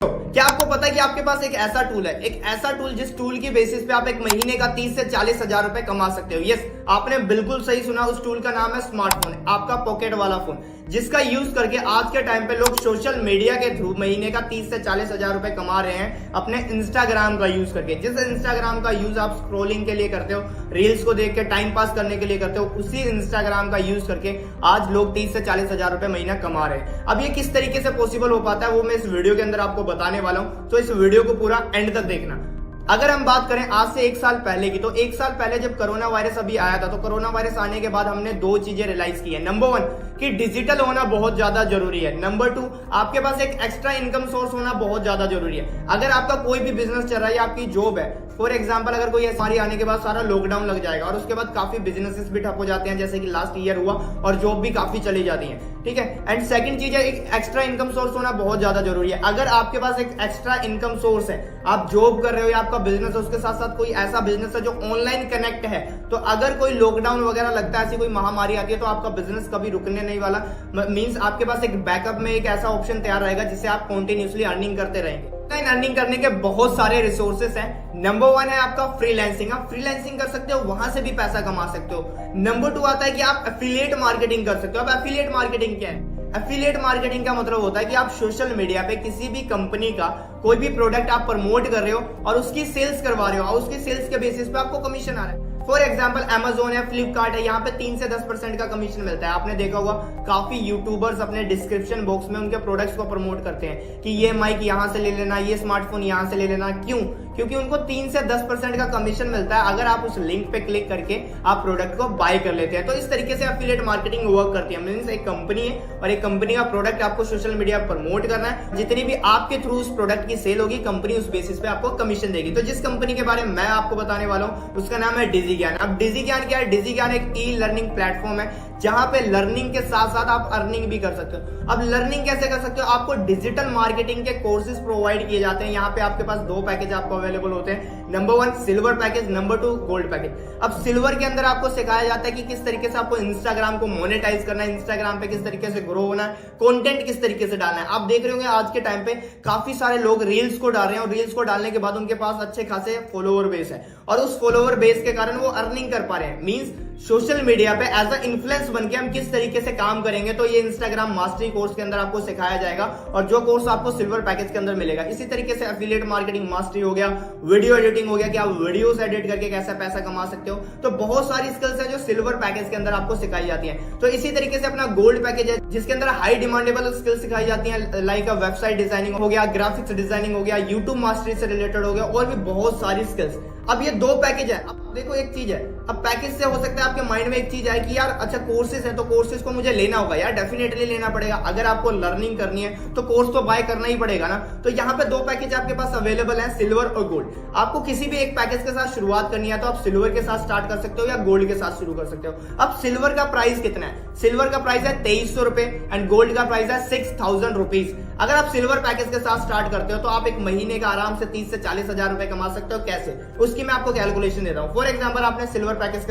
क्या आपको पता है कि आपके पास एक ऐसा टूल है, एक ऐसा टूल जिस टूल की बेसिस पे आप एक महीने का 30 से 40 हजार रुपए कमा सकते हो। यस, आपने बिल्कुल सही सुना। उस टूल का नाम है स्मार्टफोन, आपका पॉकेट वाला फोन, जिसका यूज करके आज के टाइम पे लोग सोशल मीडिया के थ्रू महीने का 30 से 40 हजार रुपए कमा रहे हैं अपने इंस्टाग्राम का यूज करके। जिस इंस्टाग्राम का यूज आप स्क्रोलिंग के लिए करते हो, रील्स को देख के टाइम पास करने के लिए करते हो, उसी इंस्टाग्राम का यूज करके आज लोग 30 से 40 हजार रुपए महीना कमा रहे हैं। अब ये किस तरीके से पॉसिबल हो पाता है वो मैं इस वीडियो के अंदर आपको बताने वाला हूं, तो इस वीडियो को पूरा एंड तक देखना। अगर हम बात करें आज से 1 साल पहले की, तो 1 साल पहले जब कोरोना वायरस अभी आया था, तो कोरोना वायरस आने के बाद हमने 2 चीजें रियलाइज की है। नंबर 1 कि डिजिटल होना बहुत ज्यादा जरूरी है। नंबर 2 आपके पास एक एक्स्ट्रा इनकम सोर्स होना बहुत ज्यादा जरूरी है। अगर आपका कोई भी बिजनेस चल रहा है या आपकी जॉब है, फॉर एग्जाम्पल अगर कोई बीमारी आने के बाद सारा लॉकडाउन लग जाएगा और उसके बाद काफी बिजनेसेस भी ठप हो जाते हैं, जैसे कि लास्ट ईयर हुआ, और जॉब भी काफी चली जाती है। ठीक है। एंड सेकंड चीज है, एक एक्स्ट्रा इनकम सोर्स होना बहुत ज्यादा जरूरी है। अगर आपके पास एक एक्स्ट्रा इनकम सोर्स है, आप जॉब कर रहे हो या आपका बिजनेस है, उसके साथ साथ कोई ऐसा बिजनेस है जो ऑनलाइन कनेक्ट है, तो अगर कोई लॉकडाउन वगैरह लगता है, ऐसी कोई महामारी आती है, तो आपका बिजनेस कभी रुकने नहीं वाला। मींस आपके पास एक बैकअप में एक ऐसा ऑप्शन तैयार रहेगा जिससे आप कंटिन्यूअसली अर्निंग करते रहेंगे। अर्निंग करने के बहुत सारे रिसोर्सेस हैं। नंबर 1 है आपका फ्रीलांसिंग। आप फ्रीलांसिंग कर सकते हो, वहां से भी पैसा कमा सकते हो। नंबर 2 आता है कि आप एफिलिएट मार्केटिंग कर सकते हो। अब एफिलिएट मार्केटिंग क्या है? एफिलिएट मार्केटिंग का मतलब होता है कि आप सोशल मीडिया पे किसी भी कंपनी का कोई भी प्रोडक्ट आप प्रमोट कर रहे हो और उसकी सेल्स करवा रहे हो, और उसकी सेल्स के बेसिस पे आपको कमीशन आ रहा है। फॉर एग्जाम्पल अमेजोन है, फ्लिपकार्ट है, यहाँ पे 3 से 10% का कमीशन मिलता है। आपने देखा होगा काफी यूट्यूबर्स अपने डिस्क्रिप्शन बॉक्स में उनके प्रोडक्ट्स को प्रमोट करते हैं कि ये माइक यहाँ से ले लेना, ये स्मार्टफोन यहाँ से ले लेना। क्यों? क्योंकि उनको 3 से 10% का कमीशन मिलता है अगर आप उस लिंक पे क्लिक करके आप प्रोडक्ट को बाय कर लेते हैं। तो इस तरीके से एफिलिएट मार्केटिंग वर्क करती है। मींस एक कंपनी है और एक कंपनी का प्रोडक्ट आपको सोशल मीडिया पर प्रमोट करना है, जितनी भी आपके थ्रू उस प्रोडक्ट की सेल होगी, कंपनी उस बेसिस पे आपको कमीशन देगी। तो जिस कंपनी के बारे में मैं आपको बताने वाला हूं उसका नाम है डिजिज्ञान। अब डिजिज्ञान क्या है? डिजिज्ञान एक ई लर्निंग प्लेटफॉर्म है जहां पे लर्निंग के साथ साथ आप अर्निंग भी कर सकते हो। अब लर्निंग कैसे कर सकते हो? आपको डिजिटल मार्केटिंग के कोर्सेज प्रोवाइड किए जाते हैं। यहाँ पे आपके पास 2 पैकेज आपको अवेलेबल होते हैं। Number 1 silver package, number 2 gold package. अब सिल्वर के अंदर आपको सिखाया जाता है कि किस तरीके से आपको इंस्टाग्राम को मोनेटाइज करना है, इंस्टाग्राम पे किस तरीके से ग्रो होना है, कंटेंट किस तरीके से डालना है। आप देख रहे होंगे आज के टाइम पे काफी सारे लोग रील्स को डाल रहे हैं और रील्स को डालने के बाद उनके पास अच्छे खासे फॉलोअर बेस है और उस फॉलोअर बेस के कारण वो अर्निंग कर पा रहे हैं। मींस सोशल मीडिया पे एज अ इन्फ्लुएंस बनके हम किस तरीके से काम करेंगे, तो ये इंस्टाग्राम मास्टरी कोर्स के अंदर आपको सिखाया जाएगा और जो कोर्स आपको सिल्वर पैकेज के अंदर मिलेगा। इसी तरीके से एफिलिएट मार्केटिंग मास्टरी हो गया, वीडियो एडिटिंग हो गया कि आप वीडियोस एडिट करके कैसे पैसा कमा सकते हो। तो बहुत सारी स्किल्स है जो सिल्वर पैकेज के अंदर आपको सिखाई जाती है। तो इसी तरीके से अपना गोल्ड पैकेज है जिसके अंदर हाई डिमांडेबल स्किल्स सिखाई जाती है, लाइक वेबसाइट डिजाइनिंग हो गया, ग्राफिक्स डिजाइनिंग हो गया, यूट्यूब मास्टरी से रिलेटेड हो गया, और भी बहुत सारी स्किल्स। अब ये 2 पैकेज है। अब देखो एक चीज है, अब पैकेज से हो सकता है आपके माइंड में एक चीज आए कि यार अच्छा कोर्सेज है तो कोर्सेज को मुझे लेना होगा। यार डेफिनेटली लेना पड़ेगा। अगर आपको लर्निंग करनी है तो कोर्स तो बाय करना ही पड़ेगा ना। तो यहाँ पे 2 पैकेज आपके पास अवेलेबल है, सिल्वर और गोल्ड। आपको किसी भी एक पैकेज के साथ शुरुआत करनी है तो आप सिल्वर के साथ स्टार्ट कर सकते हो या गोल्ड के साथ शुरू कर सकते हो। अब सिल्वर का प्राइस कितना है? सिल्वर का प्राइस है 2300 रुपए एंड गोल्ड का प्राइस है 6000 रुपीज। अगर आप सिल्वर पैकेज के साथ स्टार्ट करते हो तो आप एक महीने का आराम से 30 से 40 हजार रुपए कमा सकते हो। कैसे? उसकी मैं आपको कैलकुलेशन देता हूं। फॉर एग्जांपल आपने सिल्वर पैकेज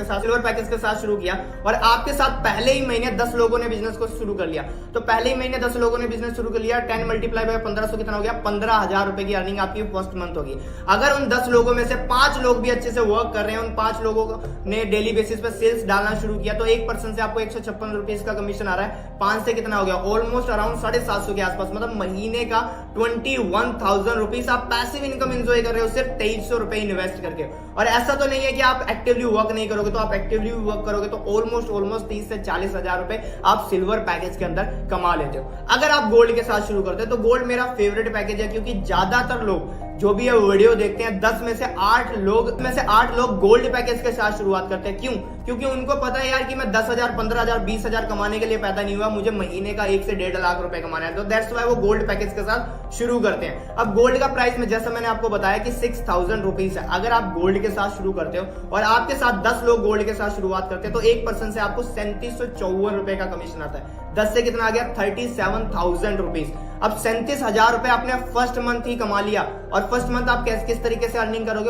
के साथ शुरू किया और आपके साथ पहले ही महीने 10 लोगों ने बिजनेस को शुरू कर लिया। तो पहले ही महीने 10 लोगों ने बिजनेस शुरू कर लिया, 10 मल्टीप्लाई बाय 1500 कितना हो गया? 15,000 रुपए की अर्निंग आपकी फर्स्ट मंथ होगी। अगर उन 10 लोगों में से 5 लोग भी अच्छे से वर्क कर रहे हैं, उन 5 लोगों ने डेली बेसिस पे सेल्स डालना शुरू किया, तो 1% से आपको 156 रुपीज का कमीशन आ रहा है। 5 से कितना हो गया? ऑलमोस्ट अराउंड 750 के आसपास, मतलब महीने का 21,000 रुपीज आप पैसिव इनकम एंजॉय कर रहे हो सिर्फ 2300 रुपए इन्वेस्ट करके। और ऐसा तो नहीं है कि आप एक्टिवली वर्क नहीं करोगे, तो आप एक्टिवली वर्क करोगे तो ऑलमोस्ट 30 से 40 हजार रुपए आप सिल्वर पैकेज के अंदर कमा लेते हो। अगर आप गोल्ड के साथ शुरू करते हो तो गोल्ड मेरा फेवरेट पैकेज है, क्योंकि ज्यादातर लोग जो भी ये वीडियो देखते हैं 10 में से 8 लोग गोल्ड पैकेज के साथ शुरुआत करते हैं। क्यों? क्योंकि उनको पता है यार कि मैं 10,000 15,000 20,000 कमाने के लिए पैदा नहीं हुआ, मुझे महीने का 1 से 1.5 लाख रुपए कमाना है। तो दैट्स व्हाई वो गोल्ड पैकेज के साथ शुरू करते हैं। अब गोल्ड का प्राइस में जैसा मैंने आपको बताया कि 6000 रुपीज है। अगर आप गोल्ड के साथ शुरू करते हो और आपके साथ 10 लोग गोल्ड के साथ शुरुआत करते हैं तो 1% से आपको 3754 रुपए का कमीशन आता है। 10 से कितना आ गया? 37,000 रुपीज। अब 37,000 रुपए आपने फर्स्ट मंथ ही कमा लिया, और फर्स्ट मंथ आप किस तरीके से अर्निंग करोगे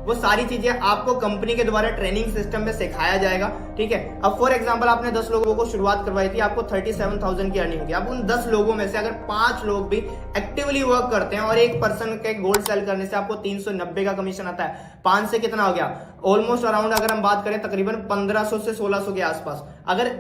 वो सारी चीजें आपको कंपनी के द्वारा ट्रेनिंग सिस्टम में सिखाया जाएगा। ठीक है, अब फॉर एग्जांपल आपने 10 लोगों को शुरुआत करवाई थी, आपको 37,000 की अर्निंग होगी। अब उन 10 लोगों में से अगर 5 लोग भी एक्टिवली वर्क करते हैं और एक पर्सन के गोल्ड सेल करने से आपको 390 का कमीशन आता है, 5 से कितना हो गया, ऑलमोस्ट अराउंड अगर हम बात करें तकरीबन 1500 से 1600 के आसपास। अगर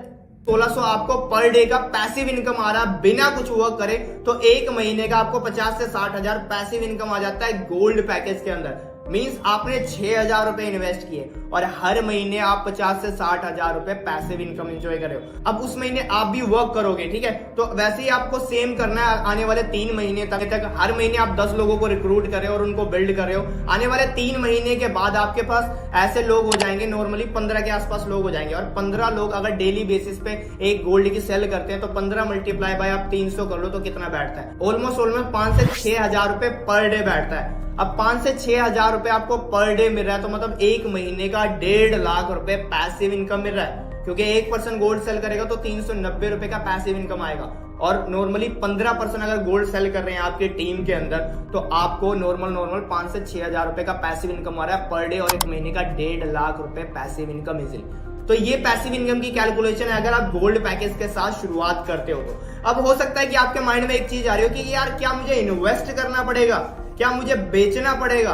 1600 आपको पर डे का पैसिव इनकम आ रहा है बिना कुछ वर्क करे, तो एक महीने का आपको 50 से 60,000 पैसिव इनकम आ जाता है गोल्ड पैकेज के अंदर। मींस आपने 6,000 रुपए इन्वेस्ट किए और हर महीने आप 50 से 60,000 रुपए पैसिव इनकम एंजॉय कर रहे हो। अब उस महीने आप भी वर्क करोगे, ठीक है, तो वैसे ही आपको सेम करना है आने वाले 3 महीने तक। हर महीने आप 10 लोगों को रिक्रूट कर रहे हो और उनको बिल्ड कर रहे हो। आने वाले 3 महीने के बाद आपके पास ऐसे लोग हो जाएंगे, नॉर्मली 15 के आसपास लोग हो जाएंगे, और 15 लोग अगर डेली बेसिस पे एक गोल्ड की सेल करते हैं तो 15 मल्टीप्लाई बाय आप 300 कर लो तो कितना बैठता है, ऑलमोस्ट 5 से 6,000 रुपए पर डे बैठता है। अब 5 से 6,000 रुपए आपको पर डे मिल रहा है, तो मतलब एक महीने का 1.5 लाख रुपए पैसिव इनकम मिल रहा है, क्योंकि एक पर्सन गोल्ड सेल करेगा तो 390 रुपए का पैसिव इनकम आएगा। और नॉर्मली 15% अगर गोल्ड सेल कर रहे हैं आपके टीम के अंदर, तो आपको नॉर्मल 5 से 6,000 रुपए का पैसिव इनकम आ रहा है पर डे, और एक महीने का 1.5 लाख रुपए पैसिव इनकम इजिली। तो ये पैसिव इनकम की कैलकुलेशन है अगर आप गोल्ड पैकेज के साथ शुरुआत करते हो तो। अब हो सकता है कि आपके माइंड में एक चीज आ रही हो कि यार क्या मुझे इन्वेस्ट करना पड़ेगा, क्या मुझे बेचना पड़ेगा।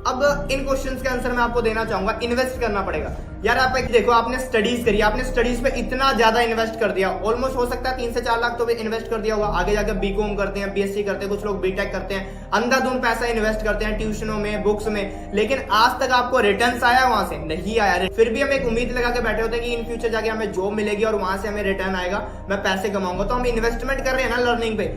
अब इन क्वेश्चंस के आंसर मैं आपको देना चाहूंगा, इन्वेस्ट करना पड़ेगा। यार आप एक देखो, आपने स्टडीज करी, आपने स्टडीज पे इतना ज्यादा इन्वेस्ट कर दिया, ऑलमोस्ट हो सकता है 3 से 4 लाख तो भी इन्वेस्ट कर दिया होगा। आगे जाकर बीकॉम करते हैं, बीएससी करते हैं, कुछ लोग बीटेक करते हैं, अंधाधुंध पैसा इन्वेस्ट करते हैं ट्यूशनों में, बुक्स में, लेकिन आज तक आपको रिटर्न आया वहां से नहीं आया। फिर भी हम एक उम्मीद लगा के बैठे होते हैं कि इन फ्यूचर जाके हमें जॉब मिलेगी और वहां से हमें रिटर्न आएगा, मैं पैसे कमाऊंगा। तो हम इन्वेस्टमेंट कर रहे हैं ना लर्निंग पे।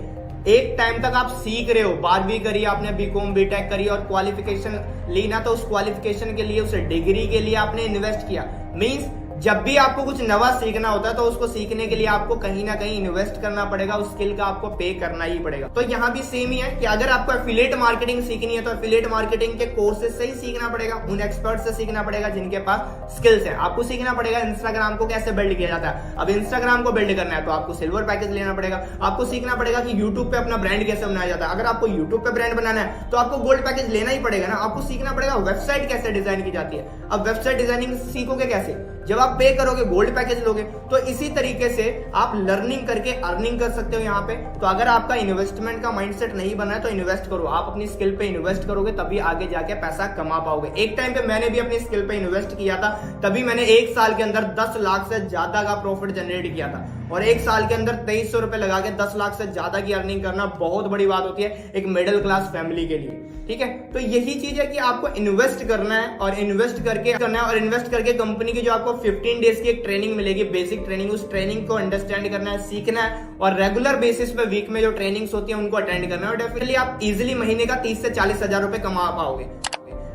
एक टाइम तक आप सीख रहे हो, 12वीं करी आपने, बीकॉम बीटेक करी और क्वालिफिकेशन ली ना, तो उस क्वालिफिकेशन के लिए, उस डिग्री के लिए आपने इन्वेस्ट किया। मींस जब भी आपको कुछ नवा सीखना होता है तो उसको सीखने के लिए आपको कहीं ना कहीं इन्वेस्ट करना पड़ेगा, उस स्किल का आपको पे करना ही पड़ेगा। तो यहाँ भी सेम ही है कि अगर आपको एफिलिएट मार्केटिंग सीखनी है तो एफिलिएट मार्केटिंग के कोर्सेज से ही सीखना पड़ेगा, उन एक्सपर्ट से सीखना पड़ेगा जिनके पास स्किल्स है। आपको सीखना पड़ेगा इंस्टाग्राम को कैसे बिल्ड किया जाता है। अब इंस्टाग्राम को बिल्ड करना है तो आपको सिल्वर पैकेज लेना पड़ेगा। आपको सीखना पड़ेगा कि यूट्यूब पे अपना ब्रांड कैसे बनाया जाता है। अगर आपको यूट्यूब पे ब्रांड बनाना है तो आपको गोल्ड पैकेज लेना ही पड़ेगा ना। आपको सीखना पड़ेगा वेबसाइट कैसे डिजाइन की जाती है। अब वेबसाइट डिजाइनिंग सीखोगे कैसे, जब आप पे करोगे, गोल्ड पैकेज लोगे। तो इसी तरीके से आप लर्निंग करके अर्निंग कर सकते हो यहाँ पे। तो अगर आपका इन्वेस्टमेंट का माइंडसेट नहीं बना है तो इन्वेस्ट करो, आप अपनी स्किल पे इन्वेस्ट करोगे तभी आगे जाके पैसा कमा पाओगे। एक टाइम पे मैंने भी अपनी स्किल पे इन्वेस्ट किया था, तभी मैंने 1 साल के अंदर 10 लाख से ज्यादा का प्रॉफिट जनरेट किया था। और 1 साल के अंदर 2300 रुपए लगा के 10 लाख से ज्यादा की अर्निंग करना बहुत बड़ी बात होती है एक मिडिल क्लास फैमिली के लिए। ठीक है, तो यही चीज है कि आपको इन्वेस्ट करना है, और इन्वेस्ट करके कंपनी की जो आपको 15 डेज की एक ट्रेनिंग मिलेगी, बेसिक ट्रेनिंग, उस ट्रेनिंग को अंडरस्टैंड करना है, सीखना है, और रेगुलर बेसिस पे वीक में जो ट्रेनिंग्स होती है उनको अटेंड करना है, और डेफिनेटली आप इजिली महीने का 30 से 40,000 रुपए कमा पाओगे।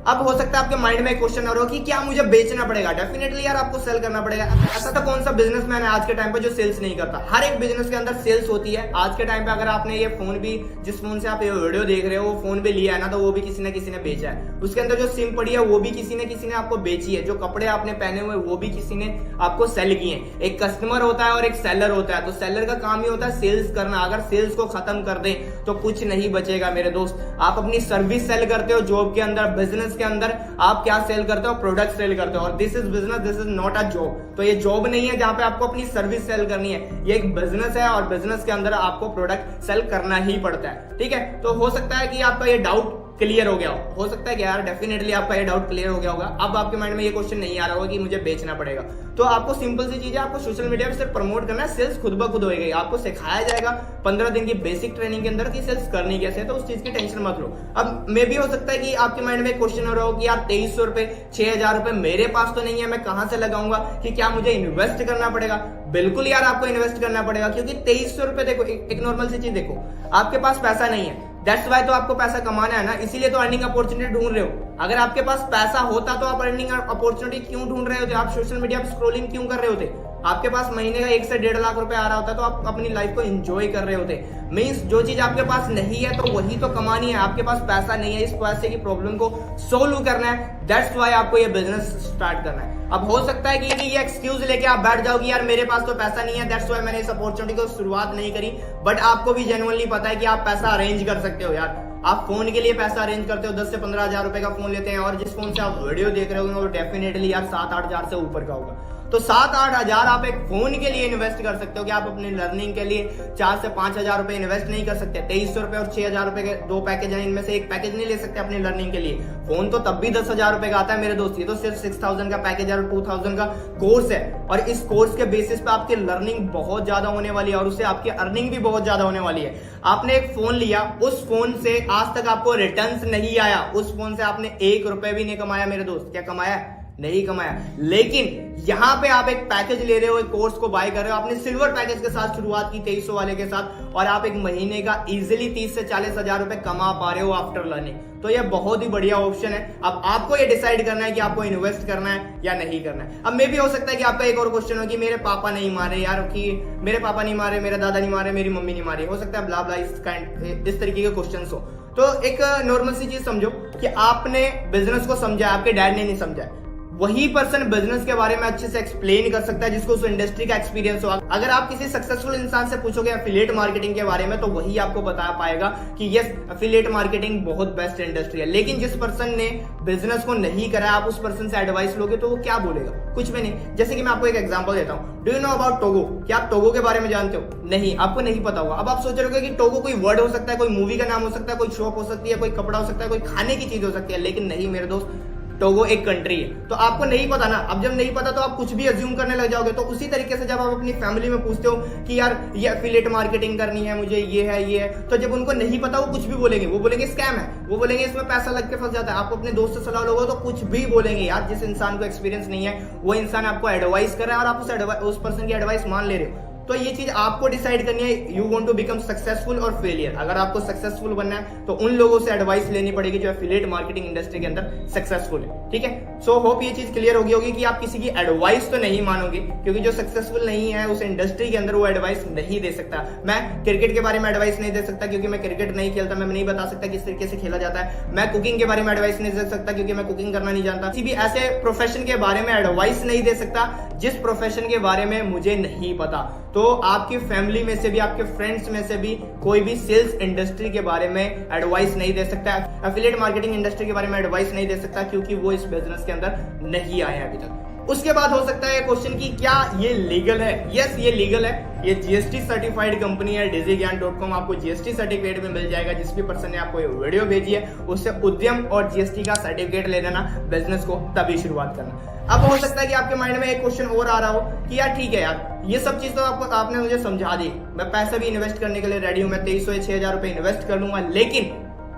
अब हो सकता है आपके माइंड में एक क्वेश्चन आ रहा हो कि क्या मुझे बेचना पड़ेगा। डेफिनेटली यार आपको सेल करना पड़ेगा। ऐसा तो कौन सा बिजनेसमैन है आज के टाइम पे जो सेल्स नहीं करता। हर एक बिजनेस के अंदर सेल्स होती है। आज के टाइम पे अगर आपने ये फोन भी, जिस फोन से आप ये वीडियो देख रहे हो, वो फोन भी लिया है ना, तो वो भी किसी न किसी ने बेचा है। उसके अंदर जो सिम पड़ी है वो भी किसी ने आपको बेची है। जो कपड़े आपने पहने हुए वो भी किसी ने आपको सेल किए हैं। एक कस्टमर होता है और एक सेलर होता है। तो सेलर का काम ही होता है सेल्स करना। अगर सेल्स को खत्म कर दें तो कुछ नहीं बचेगा मेरे दोस्त। आप अपनी सर्विस सेल करते हो जॉब के अंदर, बिजनेस के अंदर आप क्या सेल करते हो, प्रोडक्ट सेल करते हो। और this is business, this is not a job. तो ये जॉब नहीं है जहां पे आपको अपनी सर्विस सेल करनी है, ये एक बिजनेस है, और बिजनेस के अंदर आपको प्रोडक्ट सेल करना ही पड़ता है। ठीक है, तो हो सकता है कि आपका ये डाउट क्लियर हो गया हो सकता है कि यार डेफिनेटली आपका ये डाउट क्लियर हो गया होगा। अब आपके माइंड में ये क्वेश्चन नहीं आ रहा होगा कि मुझे बेचना पड़ेगा। तो आपको सिंपल सी चीज है, आपको सोशल मीडिया पे सिर्फ प्रमोट करना है, सेल्स खुद ब खुद होएगी। आपको सिखाया जाएगा 15 दिन की बेसिक ट्रेनिंग के अंदर कि सेल्स करनी कैसे है, तो उस चीज की टेंशन मत लो। अब मे भी हो सकता है कि आपके माइंड में क्वेश्चन हो रहा हो कि यार 2300 रुपए, 6,000 रुपए मेरे पास तो नहीं है, मैं कहां से लगाऊंगा, कि क्या मुझे इन्वेस्ट करना पड़ेगा। बिल्कुल यार आपको इन्वेस्ट करना पड़ेगा, क्योंकि 2300 रुपए, देखो एक नॉर्मल सी चीज देखो, आपके पास पैसा नहीं है, दैट्स वाई तो आपको पैसा कमाना है ना, इसीलिए तो अर्निंग अपॉर्चुनिटी ढूंढ रहे हो। अगर आपके पास पैसा होता तो आप अर्निंग अपॉर्चुनिटी क्यों ढूंढ रहे होते, आप सोशल मीडिया पर स्क्रॉलिंग क्यों कर रहे होते। आपके पास महीने का 1 से 1.5 लाख रुपए आ रहा होता तो आप अपनी लाइफ को एंजॉय कर रहे होते। मींस जो चीज आपके पास नहीं है तो वही तो कमानी है। आपके पास पैसा नहीं है, इस पैसे की प्रॉब्लम को सोल्व करना है, दैट्स वाई आपको ये बिजनेस स्टार्ट करना है। अब हो सकता है कि ये एक्सक्यूज लेके आप बैठ जाओगे यार मेरे पास तो पैसा नहीं है, दैट्स व्हाई मैंने इस अपॉर्चुनिटी को शुरुआत नहीं करी। बट आपको भी जेन्युइनली पता है कि आप पैसा अरेंज कर सकते हो यार। आप फोन के लिए पैसा अरेंज करते हो, 10 से 15 हजार रुपए का फोन लेते हैं, और जिस फोन से आप वीडियो देख रहे हो वो डेफिनेटली यार 7-8 हजार से ऊपर का होगा। तो 7-8 हजार आप एक फोन के लिए इन्वेस्ट कर सकते हो कि आप अपनी लर्निंग के लिए 4 से 5 हजार रुपए इन्वेस्ट नहीं कर सकते। 2300 रुपए और 6 हजार रुपए के 2 पैकेज हैं, इनमें से एक पैकेज नहीं ले सकते अपनी लर्निंग के लिए। फोन तो तब भी 10 हजार रुपए का आता है मेरे दोस्त, ये तो सिर्फ 6000 का पैकेज है और 2000 का कोर्स है। और इस कोर्स के बेसिस पे आपकी लर्निंग बहुत ज्यादा होने वाली है और उससे आपकी अर्निंग भी बहुत ज्यादा होने वाली है। आपने एक फोन लिया, उस फोन से आज तक आपको रिटर्न्स नहीं आया, उस फोन से आपने 1 रुपए भी नहीं कमाया मेरे दोस्त। क्या कमाया? नहीं कमाया। लेकिन यहां पे आप एक पैकेज ले रहे हो, एक कोर्स को बाय कर रहे हो, आपने सिल्वर पैकेज के साथ शुरुआत की 2300 वाले के साथ, और आप एक महीने का इजीली 30 से 40 हजार रुपए कमा पा रहे हो आफ्टर लर्निंग। तो ये बहुत ही बढ़िया ऑप्शन है। अब आपको ये डिसाइड करना है कि आपको इन्वेस्ट करना है या नहीं करना है। अब मे भी हो सकता है कि आपका एक और क्वेश्चन हो कि मेरे पापा नहीं मारे यार, कि मेरे पापा नहीं मारे, मेरे दादा नहीं मारे, मेरी मम्मी नहीं मारी, हो सकता है ब्ला ब्ला इस तरीके के क्वेश्चन हो। तो एक नॉर्मल सी चीज समझो कि आपने बिजनेस को समझा, आपके डैड ने नहीं समझा। वही पर्सन बिजनेस के बारे में अच्छे से एक्सप्लेन कर सकता है जिसको उस इंडस्ट्री का एक्सपीरियंस हो। अगर आप किसी सक्सेसफुल इंसान से पूछोगे एफिलिएट मार्केटिंग के बारे में तो वही आपको बता पाएगा कि यस एफिलिएट मार्केटिंग बहुत बेस्ट इंडस्ट्री है। लेकिन जिस पर्सन ने बिजनेस को नहीं करा, आप उस पर्सन से एडवाइस लोगे तो वो क्या बोलेगा? कुछ भी नहीं। जैसे कि मैं आपको एक एग्जांपल देता हूं, do you know about Togo? क्या आप टोगो के बारे में जानते हो? नहीं, आपको नहीं पता होगा। अब आप सोच रहे होगे कि टोगो कोई वर्ड हो सकता है, कोई मूवी का नाम हो सकता है, कोई शॉप हो सकती है, कोई कपड़ा हो सकता है, कोई खाने की चीज हो सकती है, लेकिन नहीं मेरे दोस्त, टोगो एक कंट्री है। तो आपको नहीं पता ना। अब जब नहीं पता तो आप कुछ भी अज्यूम करने लग जाओगे। तो उसी तरीके से जब आप अपनी फैमिली में पूछते हो कि यार ये एफिलिएट मार्केटिंग करनी है मुझे, ये है, तो जब उनको नहीं पता वो कुछ भी बोलेंगे। वो बोलेंगे स्कैम है, वो बोलेंगे इसमें पैसा लग के फंस जाता है। आप अपने दोस्त से सलाह लोगे तो कुछ भी बोलेंगे यार। जिस इंसान को एक्सपीरियंस नहीं है वो इंसान आपको एडवाइस कर रहा है और आप उस पर्सन की एडवाइस मान ले रहे हो। तो ये चीज आपको डिसाइड करनी है, you want to become successful और फेलियर। अगर आपको सक्सेसफुल बनना है तो उन लोगों से एडवाइस लेनी पड़ेगी जो एफिलिएट मार्केटिंग इंडस्ट्री के अंदर सक्सेसफुल है। ठीक है, सो होप ये चीज क्लियर होगी कि आप किसी की एडवाइस तो नहीं मानोगे, क्योंकि जो सक्सेसफुल नहीं है उस इंडस्ट्री के अंदर वो एडवाइस नहीं दे सकता। मैं क्रिकेट के बारे में एडवाइस नहीं दे सकता क्योंकि मैं क्रिकेट नहीं खेलता, मैं नहीं बता सकता किस तरीके से खेला जाता है। मैं कुकिंग के बारे में एडवाइस नहीं दे सकता क्योंकि मैं कुकिंग करना नहीं जानता। किसी भी ऐसे प्रोफेशन के बारे में एडवाइस नहीं दे सकता जिस प्रोफेशन के बारे में मुझे नहीं पता। तो आपकी फैमिली में से भी, आपके फ्रेंड्स में से भी कोई भी सेल्स इंडस्ट्री के बारे में एडवाइस नहीं दे सकता, एफिलिएट मार्केटिंग इंडस्ट्री के बारे में एडवाइस नहीं दे सकता क्योंकि वो इस बिजनेस के अंदर नहीं आए अभी तक। उसके बाद हो सकता है क्वेश्चन कि क्या ये लीगल है? यस, ये लीगल है। ये जीएसटी सर्टिफाइड कंपनी है dizzyGyan.com। आपको जीएसटी सर्टिफिकेट भी मिल जाएगा। जिस भी पर्सन ने आपको ये वीडियो भेजी है उससे उद्यम और जीएसटी का सर्टिफिकेट ले लेना, बिजनेस को तभी शुरुआत करना। अब हो सकता है कि आपके माइंड में एक क्वेश्चन और आ रहा हो कि यार ठीक है यार, ये सब चीज तो आपने मुझे समझा दी, मैं पैसा भी इन्वेस्ट करने के लिए रेडी हूं, मैं 2300 या 6000 रुपए इन्वेस्ट कर लूंगा, लेकिन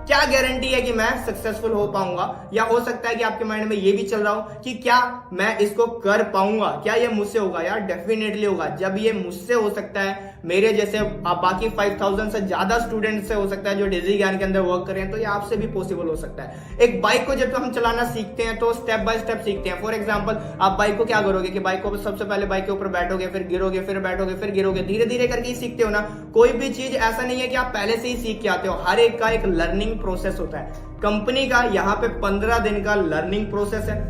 क्या गारंटी है कि मैं सक्सेसफुल हो पाऊंगा? या हो सकता है कि आपके माइंड में ये भी चल रहा हो कि क्या मैं इसको कर पाऊंगा, क्या ये मुझसे होगा? यार डेफिनेटली होगा। जब ये मुझसे हो सकता है, मेरे जैसे बाकी 5000 से ज्यादा स्टूडेंट से हो सकता है जो डिजी ज्ञान के अंदर वर्क कर रहे हैं, तो ये आपसे भी पॉसिबल हो सकता है। एक बाइक को जब हम चलाना सीखते हैं तो स्टेप बाय स्टेप सीखते हैं। फॉर एग्जाम्पल, आप बाइक को क्या करोगे कि बाइक को सबसे पहले बाइक के ऊपर बैठोगे, फिर गिरोगे, फिर बैठोगे, फिर गिरोगे, धीरे धीरे करके ही सीखते हो ना। कोई भी चीज ऐसा नहीं है कि आप पहले से ही सीख के आते हो। हर एक का एक लर्निंग प्रोसेस होता है। कंपनी का यहाँ पे 15 दिन का लर्निंग प्रोसेस है।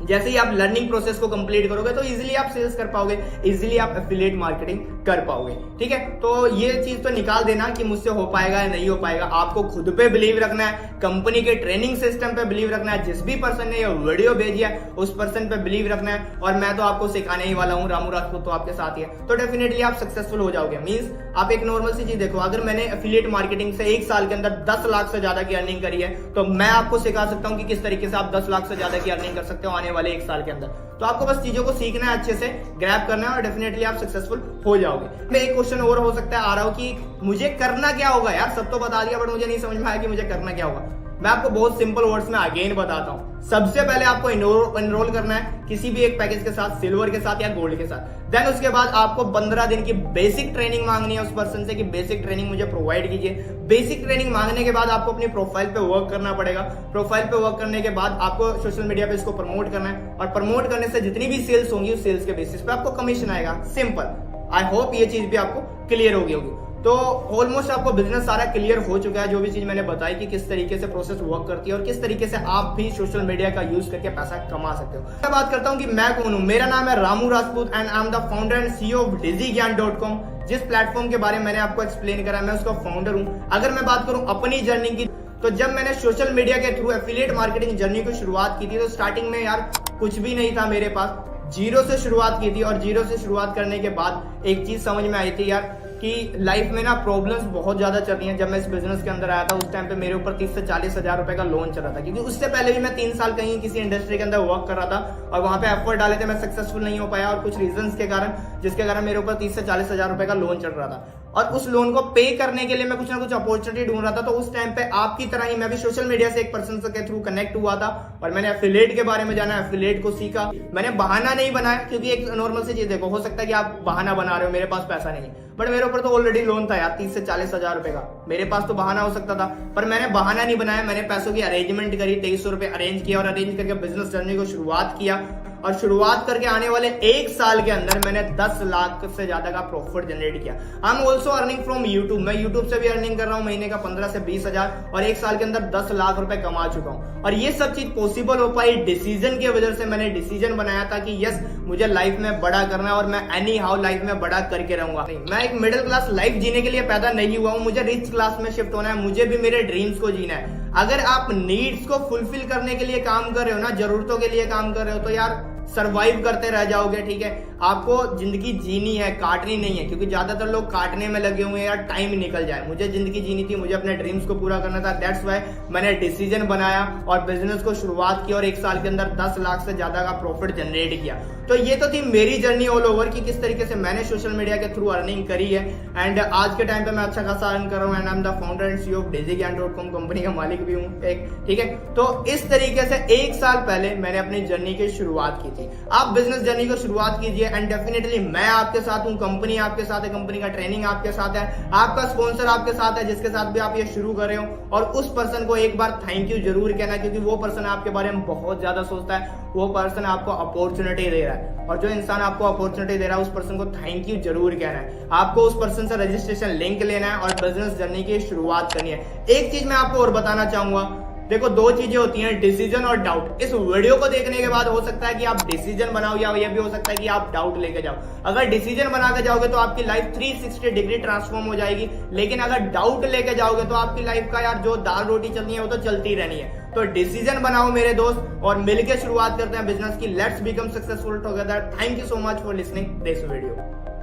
जैसे ही आप लर्निंग प्रोसेस को कंप्लीट करोगे तो इजीली आप सेल्स कर पाओगे, इजीली आप एफिलिएट मार्केटिंग कर पाओगे। ठीक है, तो ये चीज तो निकाल देना कि मुझसे हो पाएगा या नहीं हो पाएगा। आपको खुद पे बिलीव रखना है, कंपनी के ट्रेनिंग सिस्टम पे बिलीव रखना है, जिस भी पर्सन ने ये वीडियो भेजी है उस पर्सन पे बिलीव रखना है। और मैं तो आपको सिखाने ही वाला हूँ, रामू राजपूत तो आपके साथ ही है, तो डेफिनेटली आप सक्सेसफुल हो जाओगे। मींस आप एक नॉर्मल सी चीज देखो, अगर मैंने एफिलिएट मार्केटिंग से 1 साल के अंदर 10 लाख से ज्यादा की अर्निंग करी है, तो मैं आपको सिखा सकता हूँ कि किस तरीके से आप 10 लाख से ज्यादा की अर्निंग कर सकते हो आने वाले 1 साल के अंदर। तो आपको बस चीजों को सीखना है, अच्छे से ग्रैब करना है और डेफिनेटली आप सक्सेसफुल हो जाओगे। मैं एक क्वेश्चन और हो सकता है आ रहा हो कि मुझे करना क्या होगा? यार सब तो बता दिया बट मुझे नहीं समझ में आया कि मुझे करना क्या होगा। मैं आपको बहुत सिंपल वर्ड्स में अगेन बताता हूं। सबसे पहले आपको एनरोल करना है किसी भी एक पैकेज के साथ, सिल्वर के साथ या गोल्ड के साथ। देन उसके बाद आपको 15 दिन की बेसिक ट्रेनिंग मांगनी है उस पर्सन से कि बेसिक ट्रेनिंग मुझे प्रोवाइड कीजिए। बेसिक ट्रेनिंग मांगने के बाद आपको अपनी प्रोफाइल पे वर्क करना पड़ेगा। प्रोफाइल पे वर्क करने के बाद आपको सोशल मीडिया पे इसको प्रमोट करना है और प्रमोट करने से जितनी भी सेल्स होंगी उस सेल्स के बेसिस पे आपको कमीशन आएगा। सिंपल। आई होप ये चीज भी आपको क्लियर होगी। तो ऑलमोस्ट आपको बिजनेस सारा क्लियर हो चुका है, जो भी चीज मैंने बताई कि किस तरीके से प्रोसेस वर्क करती है और किस तरीके से आप भी सोशल मीडिया का यूज करके पैसा कमा सकते हो। मैं बात करता हूं कि मैं कौन हूं। मेरा नाम है Ramu Rajput and I am the founder and CEO of digigyaan.com। जिस प्लेटफॉर्म के बारे में मैंने आपको एक्सप्लेन करा, मैं उसका फाउंडर हूं। अगर मैं बात करूं अपनी जर्नी की, तो जब मैंने सोशल मीडिया के थ्रू एफिलिएट मार्केटिंग जर्नी को शुरुआत की थी, तो स्टार्टिंग में यार कुछ भी नहीं था मेरे पास, जीरो से शुरुआत की थी। और जीरो से शुरुआत करने के बाद एक चीज समझ में आई थी यार कि लाइफ में ना प्रॉब्लम्स बहुत ज्यादा चल रही हैं। जब मैं इस बिजनेस के अंदर आया था उस टाइम पे मेरे ऊपर 30 से 40 हजार रुपए का लोन चल रहा था, क्योंकि उससे पहले भी मैं 3 साल कहीं किसी इंडस्ट्री के अंदर वर्क कर रहा था और वहां पे एफर्ट डाले थे, मैं सक्सेसफुल नहीं हो पाया और कुछ रीजंस के कारण, जिसके कारण मेरे ऊपर 30 से 40 हजार रुपए का लोन चल रहा था। और उस लोन को पे करने के लिए मैं कुछ ना कुछ अपॉर्चुनिटी ढूंढ रहा था। तो उस टाइम पे आपकी तरह ही मैं भी सोशल मीडिया से एक पर्सन के थ्रू कनेक्ट हुआ था और मैंने एफिलिएट के बारे में जाना, एफिलिएट को सीखा। मैंने बहाना नहीं बनाया, क्योंकि एक नॉर्मल सी चीज देखो, हो सकता है कि आप बहाना बना रहे हो मेरे पास पैसा नहीं, बट मेरे ऊपर तो ऑलरेडी लोन था यार 30 से 40 हजार रुपए का। मेरे पास तो बहाना हो सकता था, पर मैंने बहाना नहीं बनाया। मैंने पैसों की अरेंजमेंट करी, 2300 रुपए अरेंज किया और अरेंज करके बिजनेस जर्नी को शुरुआत किया। और शुरुआत करके आने वाले 1 साल के अंदर मैंने 10 लाख से ज्यादा का प्रॉफिट जनरेट किया। I am also earning from YouTube. मैं यूट्यूब से भी अर्निंग कर रहा हूँ महीने का 15 से 20 हजार, और 1 साल के अंदर 10 लाख रुपए कमा चुका हूँ। और ये सब चीज पॉसिबल हो पाई डिसीजन की वजह से। मैंने डिसीजन बनाया था कि यस, मुझे लाइफ में बड़ा करना है और मैं एनी हाउ लाइफ में बड़ा करके रहूंगा। मैं एक मिडिल क्लास लाइफ जीने के लिए पैदा नहीं हुआ हूँ, मुझे रिच क्लास में शिफ्ट होना है। मुझे भी मेरे ड्रीम्स को जीना है। अगर आप नीड्स को फुलफिल करने के लिए काम कर रहे हो ना, जरूरतों के लिए काम कर रहे हो, तो यार सरवाइव करते रह जाओगे। ठीक है, आपको जिंदगी जीनी है, काटनी नहीं है, क्योंकि ज्यादातर लोग काटने में लगे हुए हैं यार, टाइम निकल जाए। मुझे जिंदगी जीनी थी, मुझे अपने ड्रीम्स को पूरा करना था। दैट्स वाई मैंने डिसीजन बनाया और बिजनेस को शुरुआत की और 1 साल के अंदर 10 लाख से ज्यादा का प्रॉफिट जनरेट किया। तो ये तो थी मेरी जर्नी ऑल ओवर की, किस तरीके से मैंने सोशल मीडिया के थ्रू अर्निंग करी है। एंड आज के टाइम पे मैं अच्छा खासा अर्न कर रहा हूँ and I am the founder and CEO of digigyaan.com, company का मालिक भी हूँ एक। ठीक है, तो इस तरीके से 1 साल पहले मैंने अपनी जर्नी की शुरुआत की थी। आप बिजनेस जर्नी को शुरुआत कीजिए एंड डेफिनेटली मैं आपके साथ हूं, कंपनी आपके साथ है, कंपनी का ट्रेनिंग आपके साथ है, आपका स्पॉन्सर आपके साथ है, जिसके साथ भी आप ये शुरू कर रहे हो। और उस पर्सन को एक बार थैंक यू जरूर कहना, क्योंकि वो पर्सन आपके बारे में बहुत ज्यादा सोचता है। वो पर्सन आपको अपॉर्चुनिटी दे रहा है और जो इंसान आपको अपॉर्चुनिटी दे रहा है उस पर्सन को थैंक यू जरूर कहना है। आपको उस पर्सन से रजिस्ट्रेशन लिंक लेना है और बिजनेस जर्नी की शुरुआत करनी है। एक चीज मैं आपको और बताना चाहूंगा, देखो 2 चीजें होती हैं, डिसीजन और डाउट। इस वीडियो को देखने के बाद हो सकता है कि आप डिसीजन बनाओ, या ये भी हो सकता है कि आप डाउट लेके जाओ। अगर डिसीजन बना के जाओगे तो आपकी लाइफ 360 डिग्री ट्रांसफॉर्म हो जाएगी, लेकिन अगर डाउट लेके जाओगे तो आपकी लाइफ का यार जो दाल रोटी चलनी है वो तो चलती रहनी है। तो डिसीजन बनाओ मेरे दोस्त और मिलकर शुरुआत करते हैं बिजनेस की। Let's become successful together. Thank you so much for listening this video.